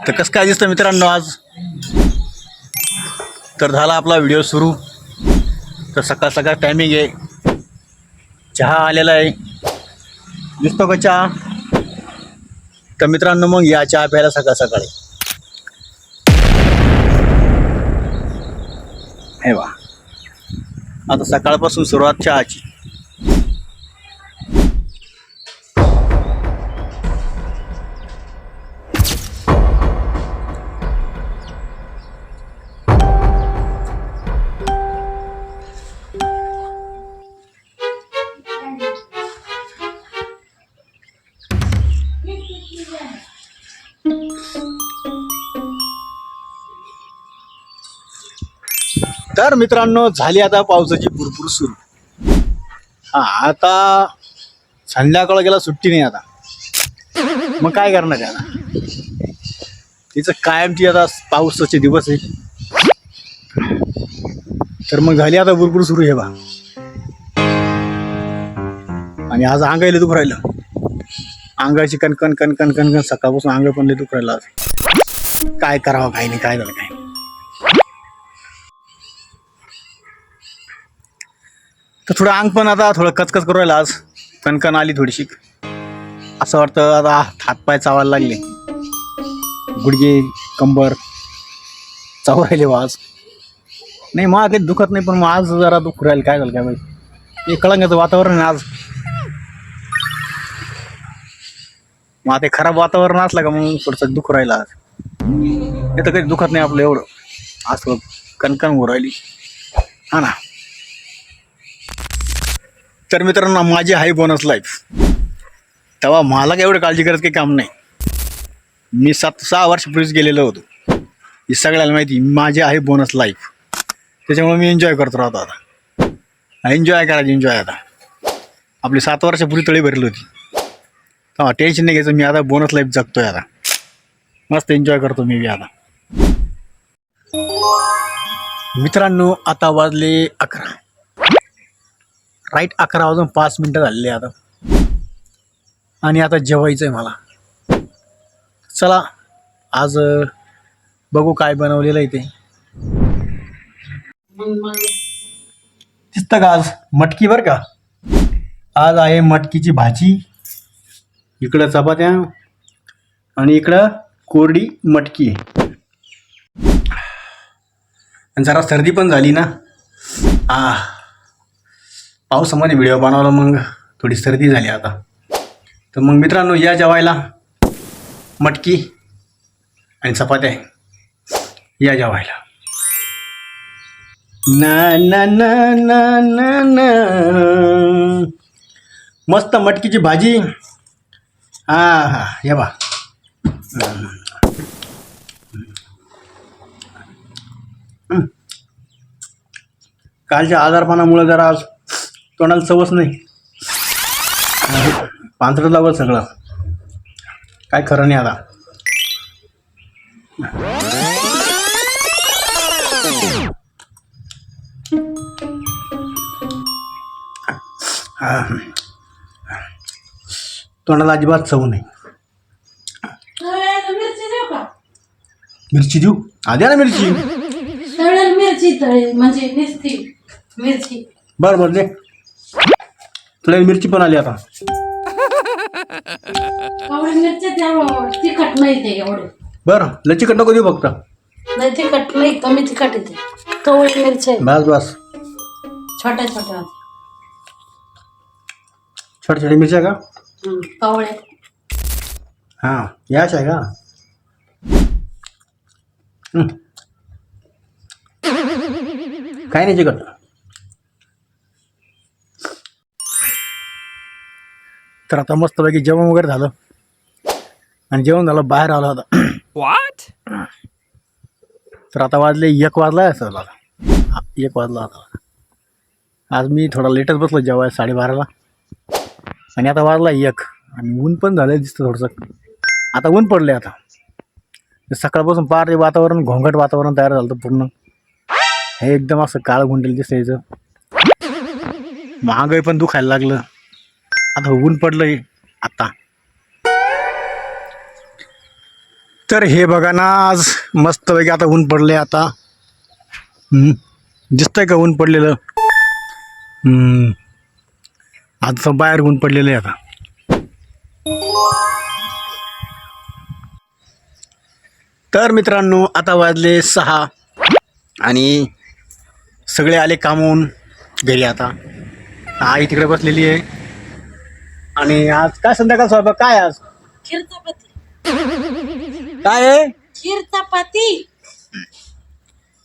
तर कसं काय दिसतं मित्रांनो आज तर झाला आपला व्हिडिओ सुरू. तर सकाळ सकाळ टायमिंग आहे, चहा आलेला आहे, दिसतो का चहा? तर मित्रांनो मग या चहा प्यायला सकाळ सकाळी. हे वा, आता सकाळपासून सुरुवात चहाची. तर मित्रांनो झाली आता पावसाची भरपूर सुरू. आता संध्याकाळ गेला, सुट्टी नाही आता. मग काय करणार आहे आता, तिचं कायमची आता पावसाचे दिवस आहे. तर मग झाली आता भरपूर सुरू हे बा. आणि आज अंगायला दुख राहिलं, अंगाची कणकण कणकण कणकण सकाळपासून अंग पण लय दुख राहिलं आज. काय करावं काय नाही, काय झालं काय. तर थोडं अंग पण आता थोडं कचकच करू राहिलं आज, कणकण आली थोडीशी. असं वाटतं आता हातपाय चावायला लागले, गुडघे कंबर चावू राहिले आज. नाही मग काही दुखत नाही, पण मग आज जरा दुख राहील. काय झालं काय माहिती, हे कळंगाचं वातावरण आहे आज. मग आता खराब वातावरण असलं का मग थोडंसं दुख राहिलं आज. हे तर काही दुखत नाही आपलं एवढं, असं कणकण होऊ राहिली. हा ना. तर मित्रांनो माझी आहे बोनस लाईफ, तेव्हा मला काय एवढं काळजी करायचं काही काम नाही. मी 6 वर्षापूर्वीच गेलेलो होतो, हे सगळ्याला माहिती. माझी आहे बोनस लाईफ, त्याच्यामुळे मी एन्जॉय करतो राहतो. आता एन्जॉय करायची, एन्जॉय. आता आपली 7 वर्षापूर्वी तळी भरली होती, तेव्हा टेन्शन नाही घ्यायचं. मी आता बोनस लाईफ जगतोय, आता मस्त एन्जॉय करतो मी आता. मित्रांनो आता वाजले 11, राईट 11 वाजून 5 मिनटं झालेली आता. आणि आता जेवायचं आहे मला. चला आज बघू काय बनवलेलं आहे ते. दिसतं का आज मटकी बरं का. आज आहे मटकीची भाजी, इकडं चपात्या आणि इकडं कोरडी मटकी आहे. आणि जरा सर्दी पण झाली ना, पावसामध्ये व्हिडिओ बनवला मग थोडी सर्दी झाली आता. तर मग मित्रांनो या जेवायला, मटकी आणि चपात्या या जेवायला. ना ना ना ना ना ना, मस्त मटकीची भाजी. हा या बा. कालच्या आजारपणामुळे जरा आज तोंडाला चवच नाही, पांढरं लागलं सगळं. काय खरं नाही आता. तोंडाला अजिबात चव नाही. मिरची देऊ आद्या ना, मिरची म्हणजे मिरची. बरं बरं दे, तुला मिरची पण आली आता. तिखट नाही ते एवढे. बरं लचिकट नको देऊ फक्त. नाही तिखट नाही, कमी तिखट येते. कवळी मिरची बस बस, छोट्या छोट्या छोट्या छोट्या मिरच्या का. कवळे. हां याच आहे का. काय नाही चिकट. तर आता मस्तपैकी जेवण वगैरे झालं, आणि जेवण झालं बाहेर आलं आता. What? तर आता वाजले 1 वाजला असेल आता. 1 वाजला आता. आज मी थोडा लेटच बसलो जेवाय 12:30ला, आणि आता वाजला 1. आणि ऊन पण झालं दिसतं थोडंसं. आता ऊन पडले आता. सकाळपासून पार वातावरण घोंगट वातावरण तयार झालं होतं पूर्ण. हे एकदम असं काळ गुंडेल दिसायचं, महागाई पण दुखायला लागलं. आता ऊन पडलंय आता. तर हे बघा ना, आज मस्तपैकी आता ऊन पडले आता. दिसतंय का ऊन पडलेलं? आता बाहेर ऊन पडलेलं आहे आता. तर मित्रांनो, आता वाजले 6 आणि सगळे आले कामून घरी. आता आई तिकडे बसलेली आहे. आणि आज काय संध्याकाळ स्वयंपाक काय आज खीर चपाती. काय आहे? खीर चपाती.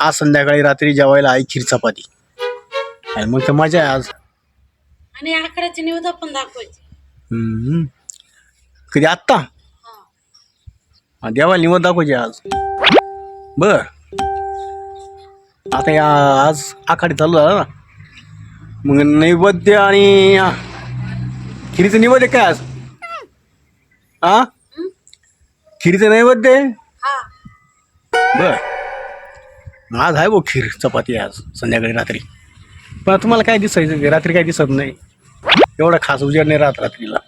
आज संध्याकाळी रात्री जेवायला आई खीर चपाती. आणि मग तर मजा आहे आज. आणि आकड्याचे निवेद पण दाखवायचे. कधी आत्ता देवाला निवड दाखवायचे आज. बर आता या आज आखाडी चालू झाला ना, मग नैवेद्य आणि खिरीचं नैवेद्य काय आज? खिरीचं नैवेद्य आहे? हा. बर आज आहे भाऊ खीर चपाती आज संध्याकाळी रात्री. पण तुम्हाला काय दिसायचं? रात्री काय दिसत नाही, एवढा खास उजेड नाही राहत रात्रीला.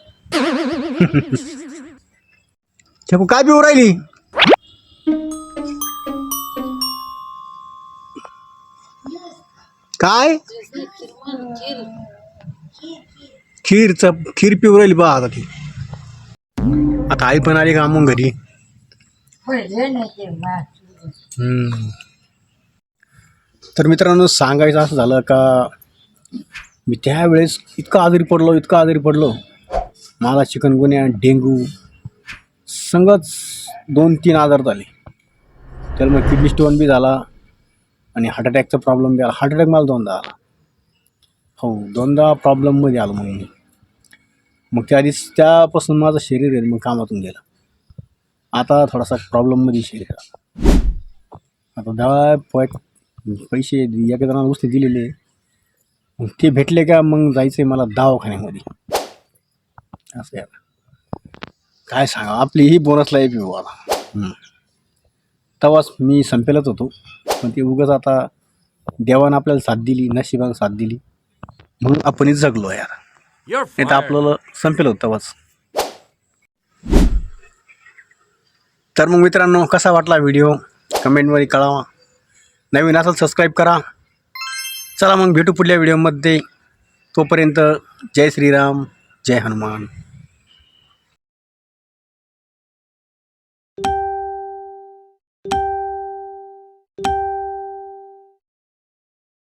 छपू काय पिऊ राहिली? काय खीर पिऊ राहिली बा आता ती. आता आई पण आली का मग घरी. तर मित्रांनो, सांगायचं असं झालं का, मी त्यावेळेस इतकं आजारी पडलो. मला चिकनगुन्या, डेंग्यू संगच 2-3 आजार झाले. तर मग किडनी स्टोन बी झाला आणि हार्ट अटॅकचा प्रॉब्लेम बी आला. हार्ट अटॅक मला 2दा आला. हो, 2दा प्रॉब्लेममध्ये आलो मग मी. मग त्यापासून माझं शरीर आहे मग कामातून गेलं. आता थोडासा प्रॉब्लेममध्ये शरीर आहे. आता दवा पैसे एका जणांना नुसते दिलेले, मग ते भेटले का मग जायचं आहे मला दवाखान्यामध्ये. असं आहे. काय सांगा, आपली ही बोनस लाईफ आहे आता. तेव्हाच मी संपेलच होतो, पण ते उगाच आता देवानं आपल्याला साथ दिली, नशिबानं साथ दिली म्हणून आपणच जगलो यार. नाही तर आपल्याला संपेल होतं तेव्हाच. तर मग मित्रांनो, कसा वाटला व्हिडिओ कमेंटमध्ये कळवा. नवीन असेल सबस्क्राईब करा. चला मग भेटू पुढल्या व्हिडिओमध्ये. तोपर्यंत जय श्रीराम, जय हनुमान.